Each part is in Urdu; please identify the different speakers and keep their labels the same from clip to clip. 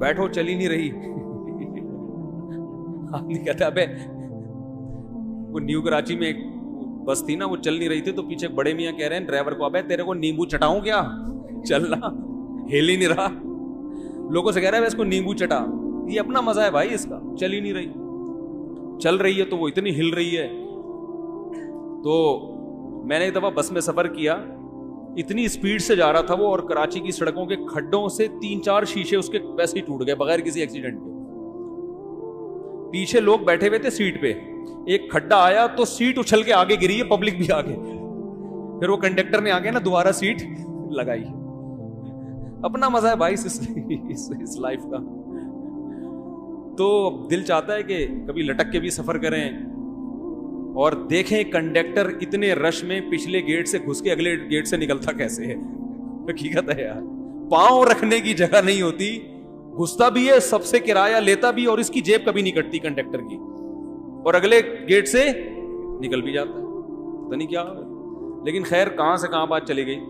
Speaker 1: بیٹھو چل ہی نہیں رہی. آدمی کہتا ہے ابے وہ نیو کراچی میں ایک بس تھی نا, وہ چل نہیں رہی تھی, تو پیچھے بڑے میاں کہہ رہے ہیں ڈرائیور کو, ابے تیرے کو نیمبو چٹاؤں کیا, چل رہا ہل ہی نہیں رہا. لوگوں سے کہہ رہا ہے اس کو نیمبو چٹا, یہ اپنا مزہ ہے بھائی اس کا, چل ہی نہیں رہی. چل رہی ہے تو وہ اتنی ہل رہی ہے. تو میں نے ایک دفعہ بس میں سفر کیا, اتنی اسپیڈ سے جا رہا تھا وہ, اور کراچی کی سڑکوں کے کھڈوں سے 3-4 شیشے اس کے ویسے ہی ٹوٹ گئے بغیر کسی ایکسیڈنٹ کے. پیچھے لوگ بیٹھے ہوئے تھے سیٹ پہ, ایک کھڈا آیا تو سیٹ اچھل کے آگے گری ہے, پبلک بھی آگے. پھر وہ کنڈکٹر نے آگے نا دوبارہ سیٹ لگائی. اپنا مزہ ہے بھائی اس لائف کا. تو دل چاہتا ہے کہ کبھی لٹک کے بھی سفر کریں اور دیکھیں کنڈکٹر اتنے رش میں پچھلے گیٹ سے گھس کے اگلے گیٹ سے نکلتا کیسے ہے. حقیقت ہے یار, پاؤں رکھنے کی جگہ نہیں ہوتی, گھستا بھی ہے, سب سے کرایہ لیتا بھی, اور اس کی جیب کبھی نہیں کٹتی کنڈکٹر کی, اور اگلے گیٹ سے نکل بھی جاتا ہے. پتہ نہیں کیا, لیکن خیر کہاں سے کہاں بات چلی گئی.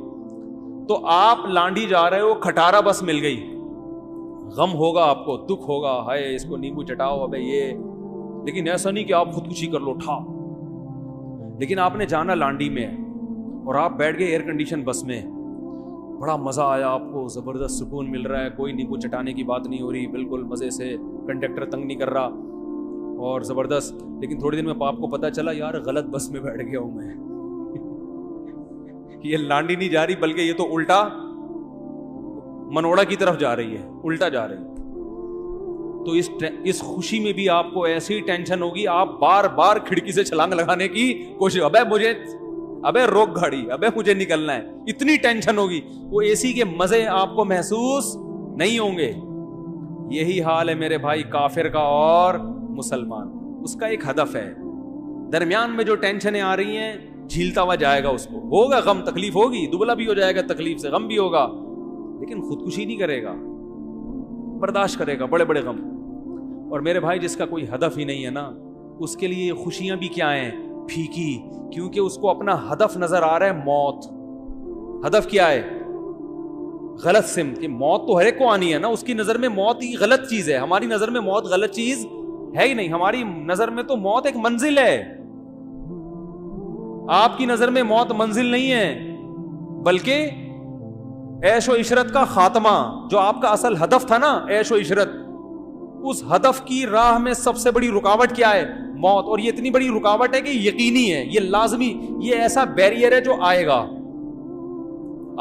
Speaker 1: تو آپ لانڈی جا رہے ہو, کھٹارا بس مل گئی, غم ہوگا آپ کو, دکھ ہوگا, ہائے اس کو نیمبو چٹاؤ ابے یہ, لیکن ایسا نہیں کہ آپ خودکشی کر لو ٹھا. لیکن آپ نے جانا لانڈی میں اور آپ بیٹھ گئے ایئر کنڈیشن بس میں, بڑا مزہ آیا آپ کو, زبردست سکون مل رہا ہے, کوئی نیمبو چٹانے کی بات نہیں ہو رہی, بالکل مزے سے, کنڈکٹر تنگ نہیں کر رہا اور زبردست. لیکن تھوڑی دیر میں آپ کو پتا چلا یار غلط بس میں بیٹھ گیا ہوں میں, یہ لانڈی نہیں جا رہی بلکہ یہ تو الٹا منوڑا کی طرف جا رہی ہے, الٹا جا رہی ہے. تو اس خوشی میں بھی آپ کو ایسی ٹینشن ہوگی, آپ بار بار کھڑکی سے چھلانگ لگانے کی کوشش, ابے روک گاڑی, ابے مجھے نکلنا ہے, اتنی ٹینشن ہوگی. وہ اے سی کے مزے آپ کو محسوس نہیں ہوں گے. یہی حال ہے میرے بھائی کافر کا اور مسلمان. اس کا ایک ہدف ہے, درمیان میں جو ٹینشنیں آ رہی ہیں جھیلتا ہوا جائے گا, اس کو ہوگا غم, تکلیف ہوگی, دبلا بھی ہو جائے گا تکلیف سے, غم بھی ہوگا, لیکن خودکشی نہیں کرے گا, برداشت کرے گا بڑے بڑے غم. اور میرے بھائی جس کا کوئی ہدف ہی نہیں ہے نا, اس کے لیے خوشیاں بھی کیا ہیں, پھیکی, کیونکہ اس کو اپنا ہدف نظر آ رہا ہے موت. ہدف کیا ہے, غلط سمت, کہ موت تو ہر ایک کو آنی ہے نا, اس کی نظر میں موت ہی غلط چیز ہے, ہماری نظر میں موت غلط چیز ہے ہی نہیں. ہماری نظر میں تو موت ایک منزل ہے, آپ کی نظر میں موت منزل نہیں ہے بلکہ عیش و عشرت کا خاتمہ. جو آپ کا اصل ہدف تھا نا عیش و عشرت, اس ہدف کی راہ میں سب سے بڑی رکاوٹ کیا ہے, موت. اور یہ اتنی بڑی رکاوٹ ہے کہ یقینی ہے, یہ لازمی, یہ ایسا بیریئر ہے جو آئے گا.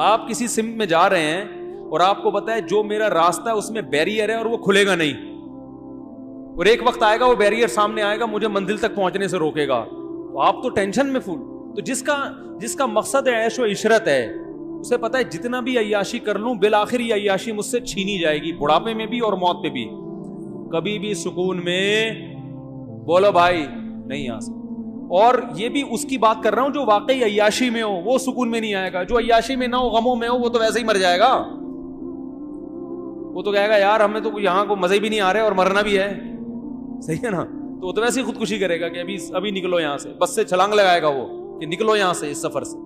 Speaker 1: آپ کسی سمت میں جا رہے ہیں اور آپ کو پتا ہے جو میرا راستہ ہے اس میں بیریئر ہے اور وہ کھلے گا نہیں, اور ایک وقت آئے گا وہ بیریئر سامنے آئے گا, مجھے منزل تک پہنچنے سے روکے گا, تو آپ تو ٹینشن میں فل. تو جس کا مقصد ہے عیش و عشرت ہے, اسے پتا ہے جتنا بھی عیاشی کر لوں بالآخر یہ عیاشی مجھ سے چھینی جائے گی, بڑھاپے میں بھی اور موت پہ بھی. کبھی بھی سکون میں بولو بھائی نہیں آ سکتا. اور یہ بھی اس کی بات کر رہا ہوں جو واقعی عیاشی میں ہو, وہ سکون میں نہیں آئے گا. جو عیاشی میں نہ ہو, غموں میں ہو, وہ تو ویسے ہی مر جائے گا. وہ تو کہے گا یار ہمیں تو یہاں کو مزے بھی نہیں آ رہے اور مرنا بھی ہے, صحیح ہے نا. تو وہ تو ویسے ہی خودکشی کرے گا کہ ابھی نکلو یہاں سے, بس سے چھلانگ لگائے گا وہ کہ نکلو یہاں سے, اس سفر سے.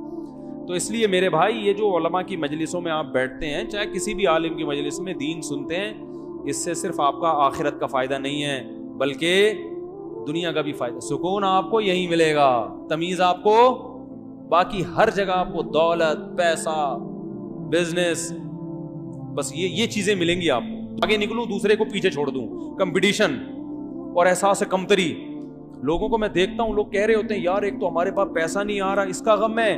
Speaker 1: تو اس لیے میرے بھائی یہ جو علماء کی مجلسوں میں آپ بیٹھتے ہیں, چاہے کسی بھی عالم کی مجلس میں دین سنتے ہیں, اس سے صرف آپ کا آخرت کا فائدہ نہیں ہے بلکہ دنیا کا بھی فائدہ. سکون آپ کو یہی ملے گا, تمیز آپ کو, باقی ہر جگہ آپ کو دولت, پیسہ, بزنس, بس یہ چیزیں ملیں گی آپ کو. آگے نکلوں, دوسرے کو پیچھے چھوڑ دوں, کمپٹیشن اور احساس کمتری. لوگوں کو میں دیکھتا ہوں, لوگ کہہ رہے ہوتے ہیں یار ایک تو ہمارے پاس پیسہ نہیں آ رہا, اس کا غم ہے,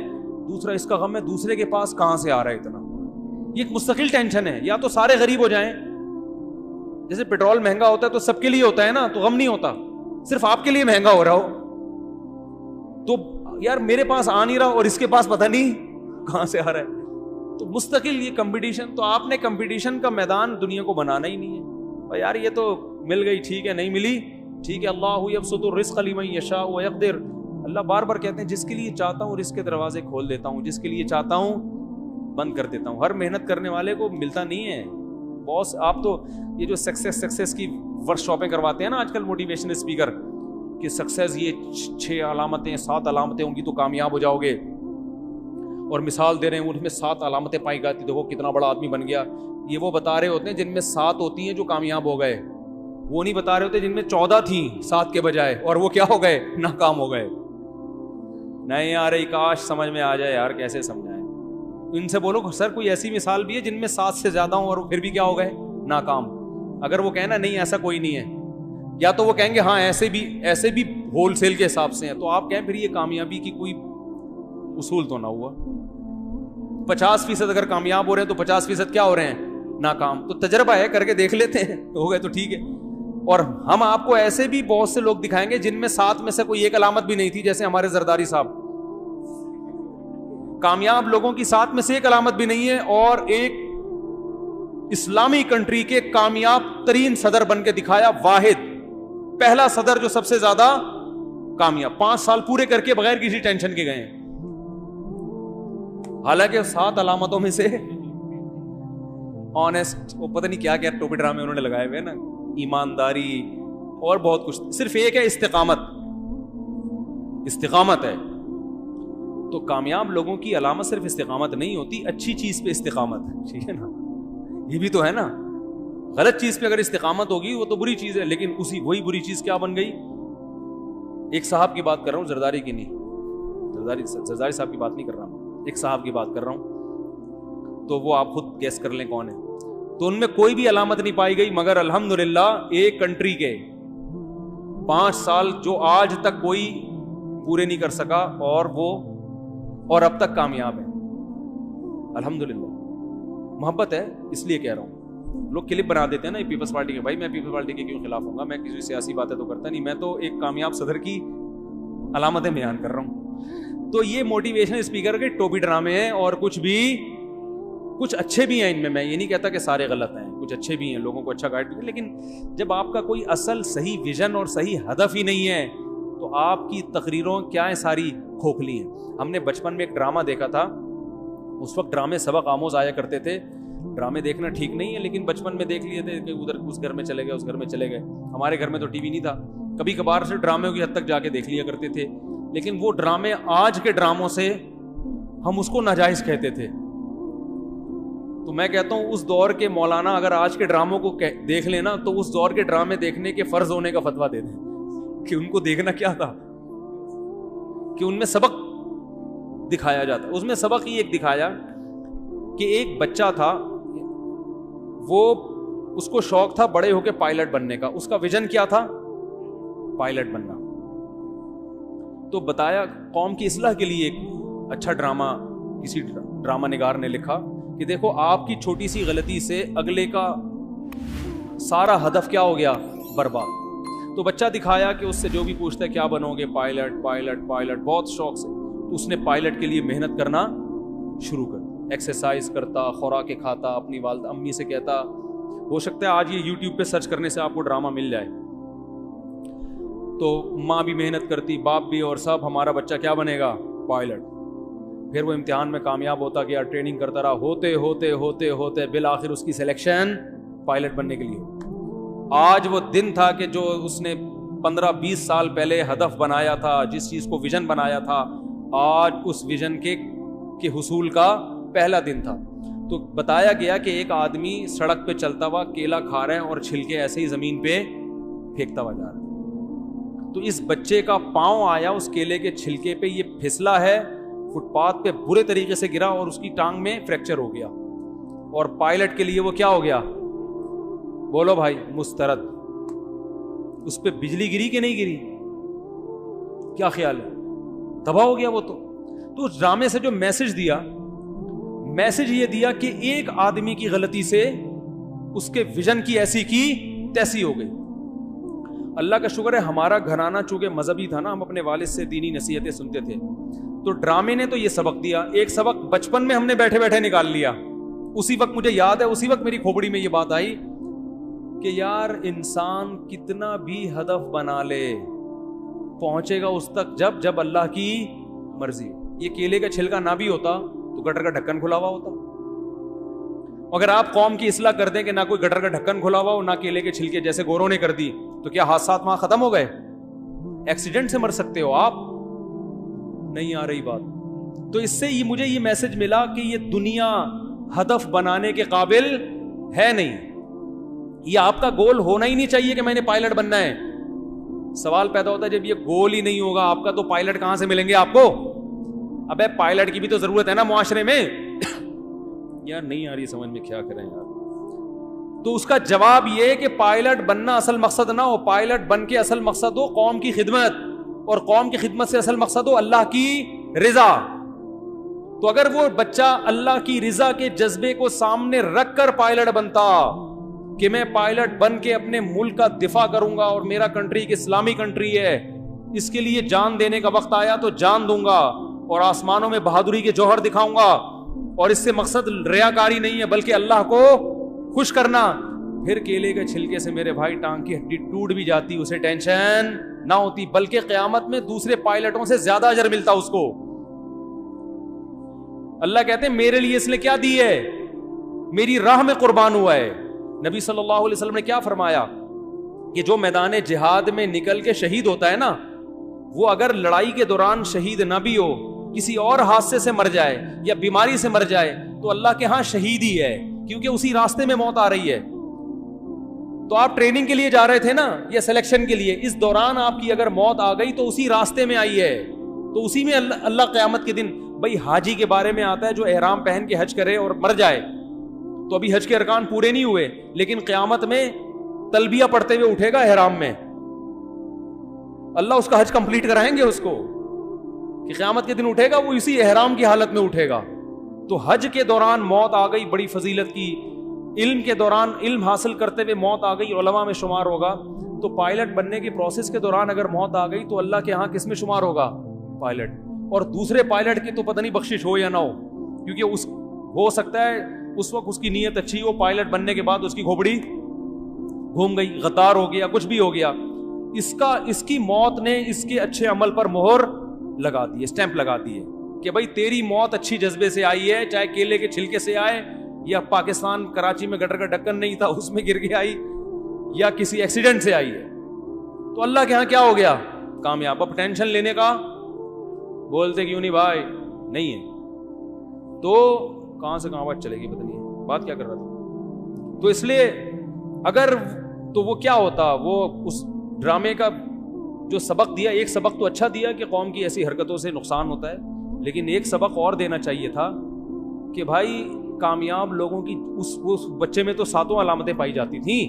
Speaker 1: دوسرا اس کا غم ہے دوسرے کے پاس کہاں سے آ رہا ہے اتنا. یہ ایک مستقل ٹینشن ہے. یا تو سارے غریب ہو جائیں, جیسے پیٹرول مہنگا ہوتا ہے تو سب کے لیے ہوتا ہے نا, تو غم نہیں ہوتا, صرف آپ کے لیے مہنگا ہو رہا ہو تو یار میرے پاس آ نہیں رہا اور اس کے پاس پتہ نہیں کہاں سے آ رہا ہے. تو مستقل یہ کمپٹیشن, تو آپ نے کمپٹیشن کا میدان دنیا کو بنانا ہی نہیں ہے. اور یار یہ تو مل گئی ٹھیک ہے, نہیں ملی ٹھیک ہے, اللہ یبسط الرزق لمن یشاء ویقدر. اللہ بار بار کہتے ہیں جس کے لیے چاہتا ہوں رزق کے دروازے کھول دیتا ہوں, جس کے لیے چاہتا ہوں بند کر دیتا ہوں. ہر محنت کرنے والے کو ملتا نہیں ہے. باس آپ تو یہ جو سکسیس کی ورک شاپیں کرواتے ہیں نا آج کل موٹیویشن اسپیکر, کہ سکسیس یہ 6 علامتیں 7 علامتیں ہوں گی تو کامیاب ہو جاؤ گے, اور مثال دے رہے ہیں ان میں 7 علامتیں پائی جاتی, دیکھو کتنا بڑا آدمی بن گیا. یہ وہ بتا رہے ہوتے ہیں جن میں 7 ہوتی ہیں جو کامیاب ہو گئے, وہ نہیں بتا رہے ہوتے جن میں 14 تھیں 7 کے بجائے اور وہ کیا ہو گئے, ناکام ہو گئے. نہیں آ رہی, کاش سمجھ میں آ جائے یار, کیسے سمجھائیں. ان سے بولو سر کوئی ایسی مثال بھی ہے جن میں 7 سے زیادہ ہوں اور پھر بھی کیا ہو گئے, ناکام. اگر وہ کہنا نہیں ایسا کوئی نہیں ہے, یا تو وہ کہیں گے ہاں ایسے بھی ہول سیل کے حساب سے ہیں, تو آپ کہیں پھر یہ کامیابی کی کوئی اصول تو نہ ہوا. 50% اگر کامیاب ہو رہے ہیں تو 50% کیا ہو رہے ہیں, ناکام. تو تجربہ ہے, کر کے دیکھ لیتے ہیں, ہو گئے تو ٹھیک ہے. اور ہم آپ کو ایسے بھی بہت سے لوگ دکھائیں گے جن میں 7 میں سے کوئی ایک علامت بھی نہیں تھی, جیسے ہمارے زرداری صاحب. کامیاب لوگوں کی 7 میں سے ایک علامت بھی نہیں ہے, اور ایک اسلامی کنٹری کے کامیاب ترین صدر بن کے دکھایا, واحد پہلا صدر جو سب سے زیادہ کامیاب, 5 سال پورے کر کے بغیر کسی ٹینشن کے گئے ہیں. حالانکہ 7 علامتوں میں سے آنےسٹ, وہ پتہ نہیں کیا کیا ٹوپی ڈرامے انہوں نے لگائے ہوئے نا, ایمانداری اور بہت کچھ, صرف ایک ہے استقامت. استقامت ہے. تو کامیاب لوگوں کی علامت صرف استقامت نہیں ہوتی, اچھی چیز پہ استقامت ہے, ٹھیک ہے نا, یہ بھی تو ہے نا. غلط چیز پہ اگر استقامت ہوگی وہ تو بری چیز ہے, لیکن وہی بری چیز کیا بن گئی. ایک صاحب کی بات کر رہا ہوں, زرداری کی نہیں, زرداری صاحب کی بات نہیں کر رہا ہوں, ایک صاحب کی بات کر رہا ہوں. تو وہ آپ خود گیس کر لیں کون ہے. تو ان میں کوئی بھی علامت نہیں پائی گئی, مگر الحمدللہ ایک کنٹری کے 5 سال جو آج تک کوئی پورے نہیں کر سکا, اور اب تک کامیاب ہے. الحمدللہ. محبت ہے اس لیے کہہ رہا ہوں. لوگ کلپ بنا دیتے ہیں نا پیپلز پارٹی کے, بھائی میں پیپلز پارٹی کے کیوں خلاف ہوں گا, میں کسی سیاسی باتیں تو کرتا نہیں, میں تو ایک کامیاب صدر کی علامتیں بیان کر رہا ہوں. تو یہ موٹیویشنل اسپیکر کے ٹوپی ڈرامے ہیں, اور کچھ اچھے بھی ہیں ان میں یہ نہیں کہتا کہ سارے غلط ہیں, کچھ اچھے بھی ہیں, لوگوں کو اچھا گائیڈ بھی, لیکن جب آپ کا کوئی اصل صحیح ویژن اور صحیح ہدف ہی نہیں ہے تو آپ کی تقریروں کیا ہیں, ساری کھوکھلی ہیں. ہم نے بچپن میں ایک ڈرامہ دیکھا تھا, اس وقت ڈرامے سبق آموز آیا کرتے تھے. ڈرامے دیکھنا ٹھیک نہیں ہے, لیکن بچپن میں دیکھ لیے تھے کہ ادھر اس گھر میں چلے گئے, اس گھر میں چلے گئے. ہمارے گھر میں تو ٹی وی نہیں تھا, کبھی کبھار سے ڈرامے کی حد تک جا کے دیکھ لیا کرتے تھے, لیکن وہ ڈرامے آج کے ڈراموں سے ہم اس کو ناجائز کہتے تھے. تو میں کہتا ہوں اس دور کے مولانا اگر آج کے ڈراموں کو دیکھ لینا تو اس دور کے ڈرامے دیکھنے کے فرض ہونے کا فتویٰ دے دیں کہ ان کو دیکھنا کیا تھا, کہ ان میں سبق دکھایا جاتا. اس میں سبق ہی ایک دکھایا کہ ایک بچہ تھا, وہ اس کو شوق تھا بڑے ہو کے پائلٹ بننے کا. اس کا ویژن کیا تھا, پائلٹ بننا. تو بتایا قوم کی اصلاح کے لیے ایک اچھا ڈرامہ کسی ڈرامہ نگار نے لکھا کہ دیکھو آپ کی چھوٹی سی غلطی سے اگلے کا سارا ہدف کیا ہو گیا, برباد. تو بچہ دکھایا کہ اس سے جو بھی پوچھتا ہے کیا بنو گے, پائلٹ پائلٹ پائلٹ, بہت شوق سے. تو اس نے پائلٹ کے لیے محنت کرنا شروع کر, ایکسرسائز کرتا, خوراکیں کھاتا, اپنی والدہ امی سے کہتا. ہو سکتا ہے آج یہ یوٹیوب پہ سرچ کرنے سے آپ کو ڈرامہ مل جائے. تو ماں بھی محنت کرتی, باپ بھی, اور سب ہمارا بچہ کیا بنے گا, پائلٹ. پھر وہ امتحان میں کامیاب ہوتا گیا, ٹریننگ کرتا رہا, ہوتے ہوتے ہوتے ہوتے بالآخر اس کی سلیکشن پائلٹ بننے کے لیے. آج وہ دن تھا کہ جو اس نے 15-20 سال پہلے ہدف بنایا تھا, جس چیز کو ویژن بنایا تھا, آج اس ویژن کے حصول کا پہلا دن تھا. تو بتایا گیا کہ ایک آدمی سڑک پہ چلتا ہوا کیلا کھا رہا ہے اور چھلکے ایسے ہی زمین پہ پھینکتا ہوا جا رہا ہے. تو اس بچے کا پاؤں آیا اس کیلے کے چھلکے پہ, یہ پھسلا ہے, فٹ پاتھ پہ برے طریقے سے گرا اور اس کی ٹانگ میں فریکچر ہو گیا. اور پائلٹ کے لیے وہ کیا ہو گیا, بولو بھائی, مسترد. اس پہ بجلی گری کہ نہیں گری, کیا خیال ہے, تباہ ہو گیا وہ. تو اس ڈرامے سے جو میسج دیا, میسج یہ دیا کہ ایک آدمی کی غلطی سے اس کے ویژن کی ایسی کی تیسی ہو گئی. اللہ کا شکر ہے ہمارا گھرانہ چونکہ مذہبی تھا نا, ہم اپنے والد سے دینی نصیحتیں سنتے تھے. تو ڈرامے نے تو یہ سبق دیا. ایک سبق بچپن میں ہم نے بیٹھے بیٹھے نکال لیا. اسی وقت مجھے یاد ہے, اسی وقت میری کھوپڑی میں یہ بات آئی کہ یار انسان کتنا بھی ہدف بنا لے پہنچے گا اس تک جب اللہ کی مرضی. یہ کیلے کا چھلکا نہ بھی ہوتا تو گٹر کا ڈھکن کھلا ہوا ہوتا. اگر آپ قوم کی اصلاح کر دیں کہ نہ کوئی گٹر کا ڈھکن کھلا ہوا ہو, نہ کیلے کے چھلکے جیسے گوروں نے کر دی, تو کیا حادثات وہاں ختم ہو گئے؟ ایکسیڈنٹ سے مر سکتے ہو آپ. نہیں آ رہی بات. تو اس سے مجھے یہ میسج ملا کہ یہ دنیا ہدف بنانے کے قابل ہے نہیں. یہ آپ کا گول ہونا ہی نہیں چاہیے کہ میں نے پائلٹ بننا ہے. سوال پیدا ہوتا ہے جب یہ گول ہی نہیں ہوگا آپ کا تو پائلٹ کہاں سے ملیں گے آپ کو؟ ابے پائلٹ کی بھی تو ضرورت ہے نا معاشرے میں. یار نہیں آ رہی سمجھ میں، کیا کریں یار. تو اس کا جواب یہ کہ پائلٹ بننا اصل مقصد نہ ہو. پائلٹ بن کے اصل مقصد ہو قوم کی خدمت، اور قوم کی خدمت سے اصل مقصد ہو اللہ کی رضا. تو اگر وہ بچہ اللہ کی رضا کے جذبے کو سامنے رکھ کر پائلٹ بنتا کہ میں پائلٹ بن کے اپنے ملک کا دفاع کروں گا اور میرا کنٹری ایک اسلامی کنٹری ہے، اس کے لیے جان دینے کا وقت آیا تو جان دوں گا اور آسمانوں میں بہادری کے جوہر دکھاؤں گا، اور اس سے مقصد ریاکاری نہیں ہے بلکہ اللہ کو خوش کرنا، پھر کیلے کے چھلکے سے میرے بھائی ٹانگ کی ہڈی ٹوٹ بھی جاتی اسے ٹینشن نہ ہوتی، بلکہ قیامت میں دوسرے پائلٹوں سے زیادہ اجر ملتا اس کو. اللہ کہتے ہیں میرے لیے اس نے کیا دی ہے، میری راہ میں قربان ہوا ہے. نبی صلی اللہ علیہ وسلم نے کیا فرمایا کہ جو میدان جہاد میں نکل کے شہید ہوتا ہے نا، وہ اگر لڑائی کے دوران شہید نہ بھی ہو، کسی اور حادثے سے مر جائے یا بیماری سے مر جائے تو اللہ کے ہاں شہید ہی ہے، کیونکہ اسی راستے میں موت آ رہی ہے. تو آپ ٹریننگ کے لیے جا رہے تھے نا یا سلیکشن کے لیے، اس دوران آپ کی اگر موت آ گئی تو اسی راستے میں آئی ہے، تو اسی میں اللہ قیامت کے دن. بھائی حاجی کے بارے میں آتا ہے جو احرام پہن کے حج کرے اور مر جائے تو ابھی حج کے ارکان پورے نہیں ہوئے، لیکن قیامت میں تلبیہ پڑھتے ہوئے اٹھے گا احرام میں، اللہ اس کا حج کمپلیٹ کرائیں گے اس کو کہ قیامت کے دن اٹھے گا وہ اسی احرام کی حالت میں اٹھے گا. تو حج کے دوران موت آ گئی بڑی فضیلت کی، علم کے دوران علم حاصل کرتے ہوئے موت آ گئی علماء میں شمار ہوگا. تو پائلٹ بننے کے پروسیس کے دوران اگر موت آ گئی تو اللہ کے ہاں کس میں شمار ہوگا؟ پائلٹ. اور دوسرے پائلٹ کی تو پتہ نہیں بخشش ہو یا نہ ہو، کیونکہ اس ہو سکتا ہے اس وقت اس کی نیت اچھی ہو، پائلٹ بننے کے بعد اس کی کھوپڑی گھوم گئی، غدار ہو گیا، کچھ بھی ہو گیا. اس کی موت نے اس کے اچھے عمل پر مہر لگا دی ہے، اسٹیمپ لگا دی ہے کہ بھائی تیری موت اچھی جذبے سے آئی ہے، چاہے کیلے کے چھلکے سے آئے یا پاکستان کراچی میں گٹر کا ڈھکن نہیں تھا اس میں گر کے آئی یا کسی ایکسیڈنٹ سے آئی ہے. تو اللہ کے ہاں کیا ہو گیا؟ کامیاب. اب ٹینشن لینے کا بولتے کیوں نہیں بھائی؟ نہیں ہے تو کہاں سے کہاں بات چلے گی، پتہ نہیں بات کیا کر رہا تھا. تو اس لیے اگر تو وہ کیا ہوتا، وہ اس ڈرامے کا جو سبق دیا، ایک سبق تو اچھا دیا کہ قوم کی ایسی حرکتوں سے نقصان ہوتا ہے، لیکن ایک سبق اور دینا چاہیے تھا کہ بھائی کامیاب لوگوں کی اس بچے میں تو 7 علامتیں پائی جاتی تھیں،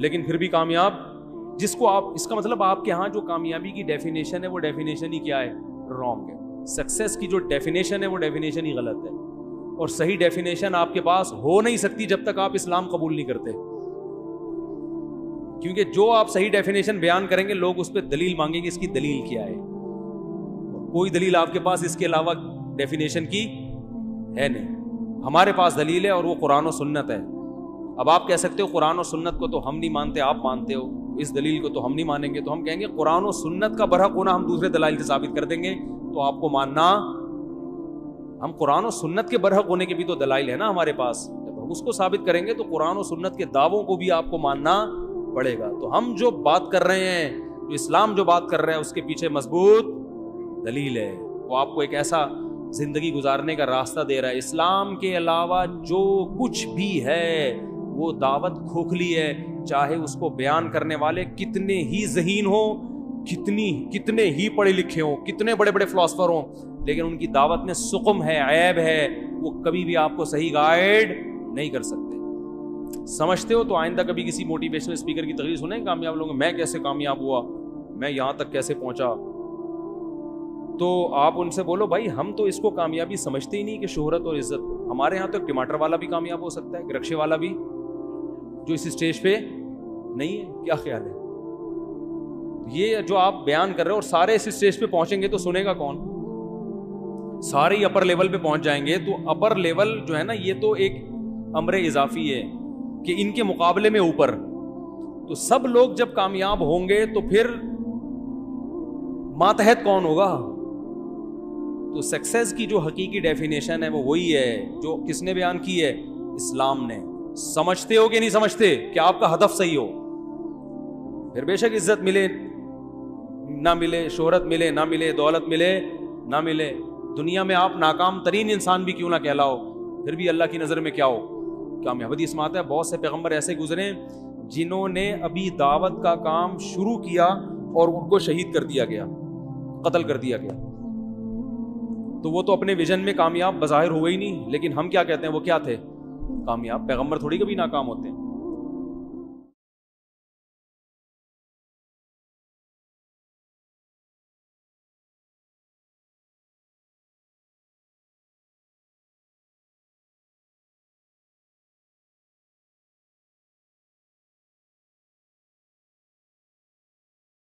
Speaker 1: لیکن پھر بھی کامیاب جس کو آپ، اس کا مطلب آپ کے ہاں جو کامیابی کی ڈیفینیشن ہے وہ ڈیفینیشن ہی کیا ہے؟ رانگ ہے. سکسیس کی جو ڈیفینیشن ہے وہ ڈیفینیشن ہی غلط ہے، اور صحیح ڈیفینیشن آپ کے پاس ہو نہیں سکتی جب تک آپ اسلام قبول نہیں کرتے، کیونکہ جو آپ صحیح ڈیفینیشن بیان کریں گے لوگ اس پہ دلیل مانگیں گے، اس کی دلیل کیا ہے؟ کوئی دلیل آپ کے پاس اس کے علاوہ ڈیفینیشن کی ہے نہیں. ہمارے پاس دلیل ہے اور وہ قرآن و سنت ہے. اب آپ کہہ سکتے ہو قرآن و سنت کو تو ہم نہیں مانتے، آپ مانتے ہو، اس دلیل کو تو ہم نہیں مانیں گے. تو ہم کہیں گے قرآن و سنت کا برحق ہونا ہم دوسرے دلائل سے ثابت کر دیں گے تو آپ کو ماننا. ہم قرآن و سنت کے برحق ہونے کے بھی تو دلائل ہے نا ہمارے پاس، جب ہم اس کو ثابت کریں گے تو قرآن و سنت کے دعووں کو بھی آپ کو ماننا پڑے گا. تو ہم جو بات کر رہے ہیں، جو اسلام جو بات کر رہے ہیں، اس کے پیچھے مضبوط دلیل ہے. وہ آپ کو ایک ایسا زندگی گزارنے کا راستہ دے رہا ہے. اسلام کے علاوہ جو کچھ بھی ہے وہ دعوت کھوکھلی ہے، چاہے اس کو بیان کرنے والے کتنے ہی ذہین ہوں، کتنے ہی پڑھے لکھے ہوں، کتنے بڑے بڑے فلاسفر ہوں، لیکن ان کی دعوت میں سقم ہے، عیب ہے، وہ کبھی بھی آپ کو صحیح گائیڈ نہیں کر سکتے. سمجھتے ہو تو آئندہ کبھی کسی موٹیویشنل اسپیکر کی تقریر سنیں کامیاب لوگوں، میں کیسے کامیاب ہوا، میں یہاں تک کیسے پہنچا، تو آپ ان سے بولو بھائی ہم تو اس کو کامیابی سمجھتے ہی نہیں کہ شہرت اور عزت کو. ہمارے یہاں تو ایک ٹماٹر والا بھی کامیاب ہو سکتا ہے، ایک رکشے والا بھی، جو اس اسٹیج پہ نہیں ہے. کیا خیال ہے؟ یہ جو آپ بیان کر رہے ہو اور سارے اس اسٹیج پہ پہنچیں گے تو سنے گا کون؟ سارے ہی اپر لیول پہ پہنچ جائیں گے. تو اپر لیول جو ہے نا یہ تو ایک امر اضافی ہے کہ ان کے مقابلے میں اوپر. تو سب لوگ جب کامیاب ہوں گے تو پھر ماتحت کون ہوگا؟ تو سکسیس کی جو حقیقی ڈیفینیشن ہے وہ وہی ہے جو کس نے بیان کی ہے؟ اسلام نے. سمجھتے ہو کہ نہیں سمجھتے کہ آپ کا ہدف صحیح ہو؟ پھر بے شک عزت ملے نہ ملے، شہرت ملے نہ ملے، دولت ملے نہ ملے، دنیا میں آپ ناکام ترین انسان بھی کیوں نہ کہلاؤ، پھر بھی اللہ کی نظر میں کیا ہو, کامیاب. حدیث میں آتا ہے بہت سے پیغمبر ایسے گزرے جنہوں نے ابھی دعوت کا کام شروع کیا اور ان کو شہید کر دیا گیا, قتل کر دیا گیا. تو وہ تو اپنے ویژن میں کامیاب بظاہر ہوئے ہی نہیں, لیکن ہم کیا کہتے ہیں وہ کیا تھے, کامیاب. پیغمبر تھوڑی کبھی ناکام ہوتے ہیں.